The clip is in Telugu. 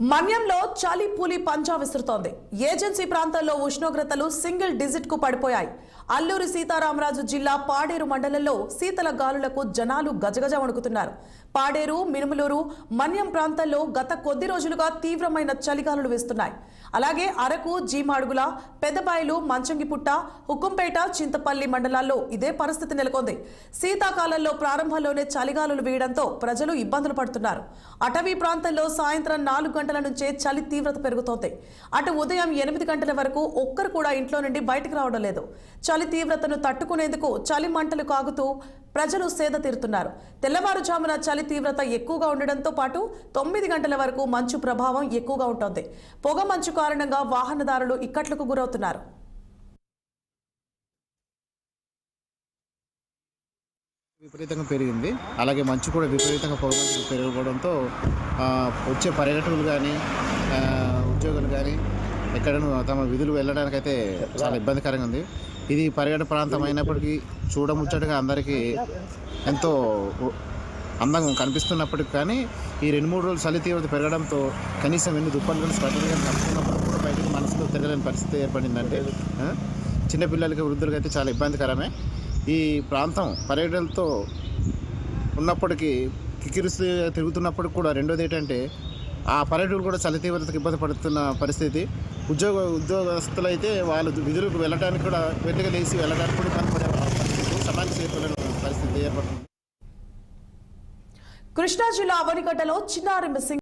మన్యంలో చలి పూలి పంజా విసురుతోంది. ఏజెన్సీ ప్రాంతాల్లో ఉష్ణోగ్రతలు సింగిల్ డిజిట్ కు పడిపోయాయి. అల్లూరి సీతారామరాజు జిల్లా పాడేరు మండలంలో శీతల గాలులకు జనాలు గజగజ వణుకుతున్నారు. పాడేరు, మినుములూరు, మన్యం ప్రాంతాల్లో గత కొద్ది రోజులుగా తీవ్రమైన చలిగాలులు వీస్తున్నాయి. అలాగే అరకు, జీమాడుగుల, పెద్దబాయిలు, మంచంగిపుట్ట, హుకుంపేట, చింతపల్లి మండలాల్లో ఇదే పరిస్థితి నెలకొంది. శీతాకాలంలో ప్రారంభంలోనే చలిగాలులు వీయడంతో ప్రజలు ఇబ్బందులు పడుతున్నారు. అటవీ ప్రాంతాల్లో సాయంత్రం 4 గంటల నుంచే చలి తీవ్రత పెరుగుతోంది. అటు ఉదయం 8 గంటల వరకు ఒక్కరు కూడా ఇంట్లో నుండి బయటకు రావడం లేదు. చలి తీవ్రతను తట్టుకునేందుకు చలి మంటలు కాగుతూ ప్రజలు సేద తీరుతున్నారు. తెల్లవారుజామున చలి తీవ్రత ఎక్కువగా ఉండడంతో పాటు 9 గంటల వరకు మంచు ప్రభావం ఎక్కువగా ఉంటుంది. పొగ మంచు కారణంగా వాహనదారులు ఇక్కట్లకు గురవుతున్నారు. విపరీతంగా పెరిగింది. అలాగే మంచు కూడా విపరీతంగా పొగ మంచు పెరగడంతో వచ్చే పర్యాటకులు కానీ ఉద్యోగులు కానీ ఎక్కడనూ తమ విధులు వెళ్ళడానికైతే చాలా ఇబ్బందికరంగా ఉంది. ఇది పర్యాటక ప్రాంతం అయినప్పటికీ చూడముచ్చటగా అందరికీ ఎంతో అందంగా కనిపిస్తున్నప్పటికీ కానీ ఈ 2-3 రోజులు చలి తీవ్రత పెరగడంతో కనీసం ఎన్ని దుప్పట్లు కానీ స్వెటర్లు కానీ కప్పుకున్నప్పుడు కూడా బయటకు మనసులో తిరగలేని పరిస్థితి ఏర్పడిందంటే చిన్నపిల్లలకి వృద్ధులకి అయితే చాలా ఇబ్బందికరమే. ఈ ప్రాంతం పర్యటనలతో ఉన్నప్పటికీ కిక్కిరిస్తూ తిరుగుతున్నప్పటికి కూడా రెండోది ఏంటంటే ఆ పర్యటకులు కూడా చలి తీవ్రతకు ఇబ్బంది పడుతున్న పరిస్థితి. ఉద్యోగస్తులు అయితే వాళ్ళు విధులకు వెళ్ళడానికి కూడా వెంటనే లేచి వెళ్ళడానికి కూడా ఇబ్బంది పడే పరిస్థితి, సమయానికి చేరుకోలేని పరిస్థితి ఏర్పడుతుంది. కృష్ణా జిల్లా అవనిగడ్డలో చిన్నారి మిస్సింగ్